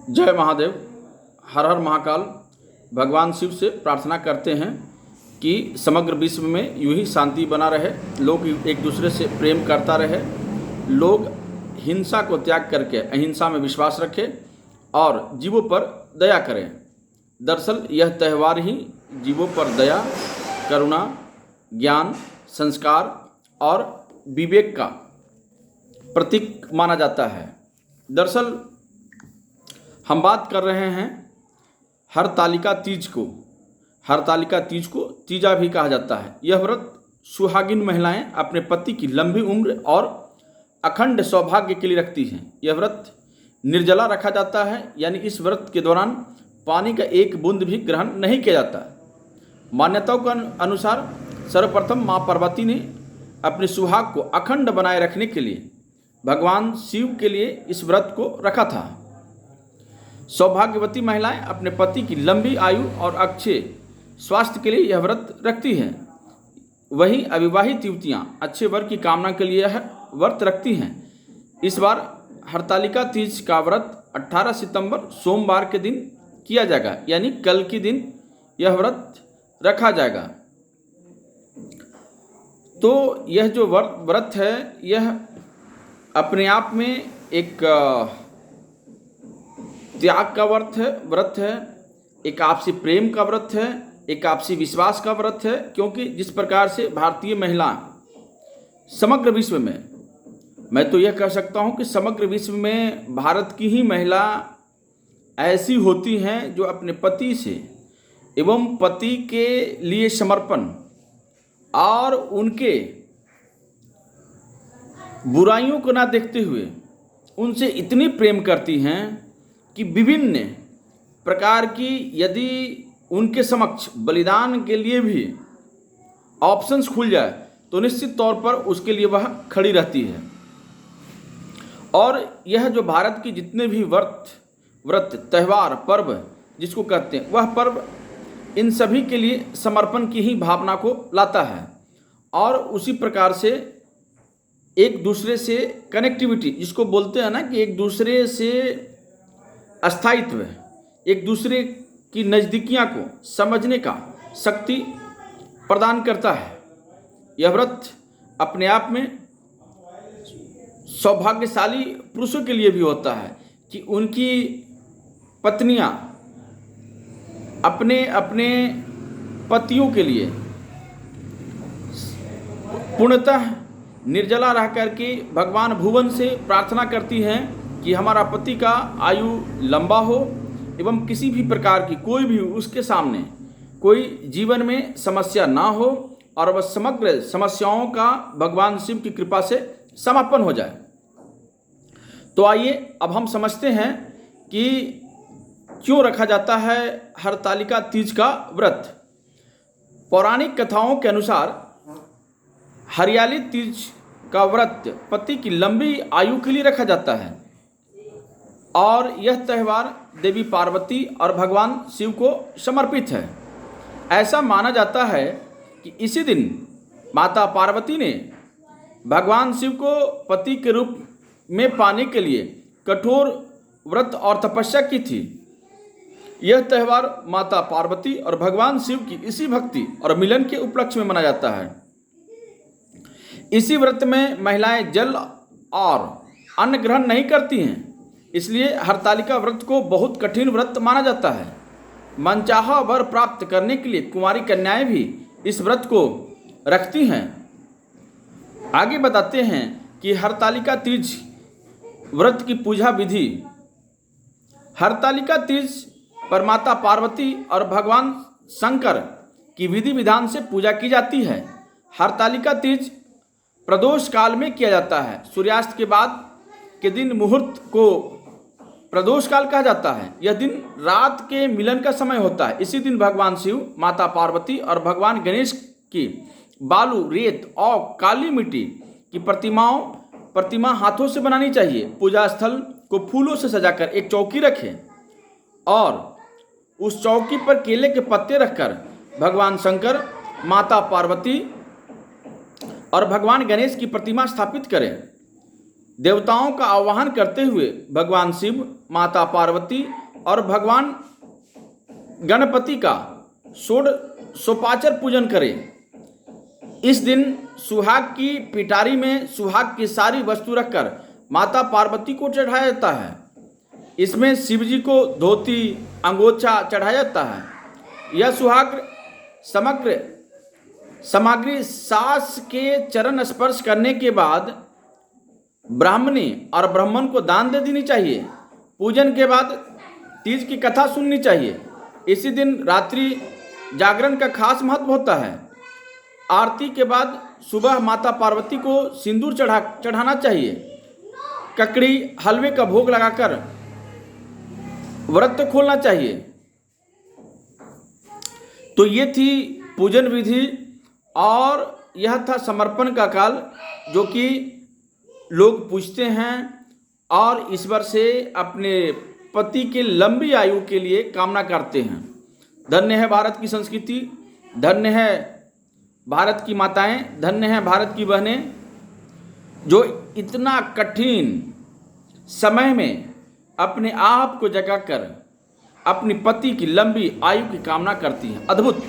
जय महादेव। हर हर महाकाल। भगवान शिव से प्रार्थना करते हैं कि समग्र विश्व में यूं ही शांति बना रहे, लोग एक दूसरे से प्रेम करता रहे, लोग हिंसा को त्याग करके अहिंसा में विश्वास रखें और जीवों पर दया करें। दरअसल यह त्यौहार ही जीवों पर दया, करुणा, ज्ञान, संस्कार और विवेक का प्रतीक माना जाता है। दरअसल हम बात कर रहे हैं हरतालिका तीज को। हरतालिका तीज को तीजा भी कहा जाता है। यह व्रत सुहागिन महिलाएं अपने पति की लंबी उम्र और अखंड सौभाग्य के लिए रखती हैं। यह व्रत निर्जला रखा जाता है, यानी इस व्रत के दौरान पानी का एक बूंद भी ग्रहण नहीं किया जाता। मान्यताओं के अनुसार सर्वप्रथम माँ पार्वती ने अपने सुहाग को अखंड बनाए रखने के लिए भगवान शिव के लिए इस व्रत को रखा था। सौभाग्यवती महिलाएं अपने पति की लंबी आयु और अच्छे स्वास्थ्य के लिए यह व्रत रखती हैं। वहीं अविवाहित युवतियां अच्छे वर की कामना के लिए यह व्रत रखती हैं। इस बार हरतालिका तीज का व्रत 18 सितंबर सोमवार के दिन किया जाएगा, यानी कल के दिन यह व्रत रखा जाएगा। तो यह जो व्रत है, यह अपने आप में एक त्याग का व्रत है, एक आपसी प्रेम का व्रत है, एक आपसी विश्वास का व्रत है। क्योंकि जिस प्रकार से भारतीय महिला समग्र विश्व में, मैं तो यह कह सकता हूं कि समग्र विश्व में भारत की ही महिला ऐसी होती हैं जो अपने पति से एवं पति के लिए समर्पण और उनके बुराइयों को ना देखते हुए उनसे इतनी प्रेम करती हैं कि विभिन्न प्रकार की यदि उनके समक्ष बलिदान के लिए भी ऑप्शंस खुल जाए तो निश्चित तौर पर उसके लिए वह खड़ी रहती है। और यह जो भारत की जितने भी व्रत त्यौहार पर्व जिसको कहते हैं, वह पर्व इन सभी के लिए समर्पण की ही भावना को लाता है और उसी प्रकार से एक दूसरे से कनेक्टिविटी, जिसको बोलते हैं ना कि एक दूसरे से अस्थायित्व, एक दूसरे की नज़दीकियाँ को समझने का शक्ति प्रदान करता है। यह व्रत अपने आप में सौभाग्यशाली पुरुषों के लिए भी होता है कि उनकी पत्नियां अपने अपने पतियों के लिए पूर्णतः निर्जला रह करके भगवान भुवन से प्रार्थना करती हैं कि हमारा पति का आयु लंबा हो एवं किसी भी प्रकार की कोई भी उसके सामने कोई जीवन में समस्या ना हो और वह समग्र समस्याओं का भगवान शिव की कृपा से समापन हो जाए। तो आइए अब हम समझते हैं कि क्यों रखा जाता है हरतालिका तीज का व्रत। पौराणिक कथाओं के अनुसार हरियाली तीज का व्रत पति की लंबी आयु के लिए रखा जाता है और यह त्यौहार देवी पार्वती और भगवान शिव को समर्पित है। ऐसा माना जाता है कि इसी दिन माता पार्वती ने भगवान शिव को पति के रूप में पाने के लिए कठोर व्रत और तपस्या की थी। यह त्यौहार माता पार्वती और भगवान शिव की इसी भक्ति और मिलन के उपलक्ष्य में मनाया जाता है। इसी व्रत में महिलाएं जल और अन्न ग्रहण नहीं करती हैं, इसलिए हरतालिका व्रत को बहुत कठिन व्रत माना जाता है। मनचाहा वर प्राप्त करने के लिए कुंवारी कन्याएं भी इस व्रत को रखती हैं। आगे बताते हैं कि हरतालिका तीज व्रत की पूजा विधि। हरतालिका तीज पर माता पार्वती और भगवान शंकर की विधि विधान से पूजा की जाती है। हरतालिका तीज प्रदोष काल में किया जाता है। सूर्यास्त के बाद के दिन मुहूर्त को प्रदोष काल कहा जाता है। यह दिन रात के मिलन का समय होता है। इसी दिन भगवान शिव, माता पार्वती और भगवान गणेश की बालू, रेत और काली मिट्टी की प्रतिमा हाथों से बनानी चाहिए। पूजा स्थल को फूलों से सजाकर एक चौकी रखें और उस चौकी पर केले के पत्ते रखकर भगवान शंकर, माता पार्वती और भगवान गणेश की प्रतिमा स्थापित करें। देवताओं का आह्वान करते हुए भगवान शिव, माता पार्वती और भगवान गणपति का सोपाचर पूजन करें। इस दिन सुहाग की पिटारी में सुहाग की सारी वस्तु रखकर माता पार्वती को चढ़ाया जाता है। इसमें शिव जी को धोती, अंगोछा चढ़ाया जाता है। यह सुहाग समग्र सामग्री सास के चरण स्पर्श करने के बाद ब्राह्मणी और ब्राह्मण को दान दे देनी चाहिए। पूजन के बाद तीज की कथा सुननी चाहिए। इसी दिन रात्रि जागरण का खास महत्व होता है। आरती के बाद सुबह माता पार्वती को सिंदूर चढ़ाना चाहिए। ककड़ी हलवे का भोग लगाकर व्रत खोलना चाहिए। तो ये थी पूजन विधि और यह था समर्पण का काल, जो कि लोग पूछते हैं और ईश्वर से अपने पति के लंबी आयु के लिए कामना करते हैं। धन्य है भारत की संस्कृति, धन्य है भारत की माताएं, धन्य है भारत की बहनें, जो इतना कठिन समय में अपने आप को जगाकर अपनी पति की लंबी आयु की कामना करती हैं। अद्भुत,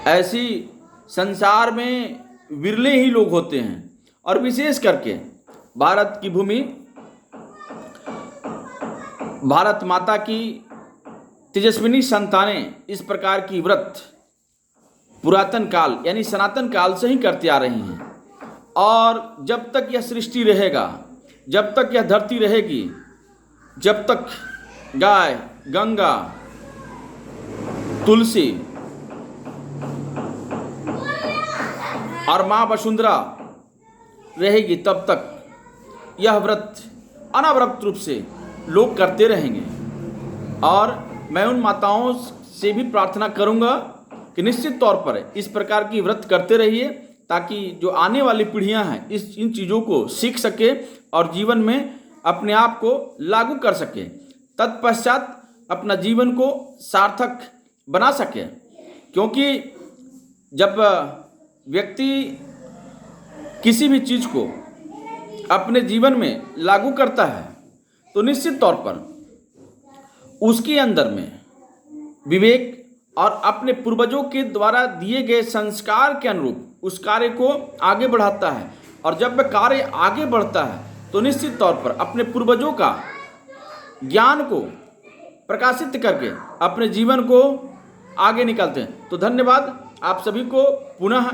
ऐसी संसार में विरले ही लोग होते हैं। और विशेष करके भारत की भूमि, भारत माता की तेजस्विनी संतानें इस प्रकार की व्रत पुरातन काल यानी सनातन काल से ही करते आ रही हैं। और जब तक यह सृष्टि रहेगा, जब तक यह धरती रहेगी, जब तक गाय, गंगा, तुलसी और माँ वसुंधरा रहेगी, तब तक यह व्रत अनावरत रूप से लोग करते रहेंगे। और मैं उन माताओं से भी प्रार्थना करूंगा कि निश्चित तौर पर इस प्रकार की व्रत करते रहिए, ताकि जो आने वाली पीढ़ियां हैं इन चीज़ों को सीख सके और जीवन में अपने आप को लागू कर सके, तत्पश्चात अपना जीवन को सार्थक बना सके। क्योंकि जब व्यक्ति किसी भी चीज़ को अपने जीवन में लागू करता है तो निश्चित तौर पर उसके अंदर में विवेक और अपने पूर्वजों के द्वारा दिए गए संस्कार के अनुरूप उस कार्य को आगे बढ़ाता है। और जब वह कार्य आगे बढ़ता है तो निश्चित तौर पर अपने पूर्वजों का ज्ञान को प्रकाशित करके अपने जीवन को आगे निकालते हैं। तो धन्यवाद आप सभी को, पुनः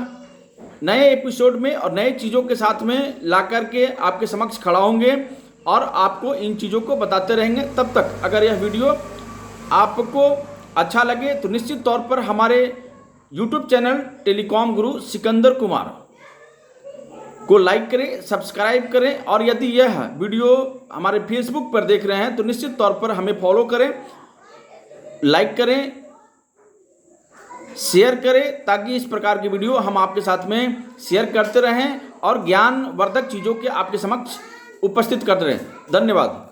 नए एपिसोड में और नए चीज़ों के साथ में ला करके आपके समक्ष खड़ा होंगे और आपको इन चीज़ों को बताते रहेंगे। तब तक अगर यह वीडियो आपको अच्छा लगे तो निश्चित तौर पर हमारे YouTube चैनल टेलीकॉम गुरु सिकंदर कुमार को लाइक करें, सब्सक्राइब करें। और यदि यह वीडियो हमारे फेसबुक पर देख रहे हैं तो निश्चित तौर पर हमें फॉलो करें, लाइक करें, शेयर करें, ताकि इस प्रकार की वीडियो हम आपके साथ में शेयर करते रहें और ज्ञानवर्धक चीज़ों के आपके समक्ष उपस्थित करते रहें। धन्यवाद।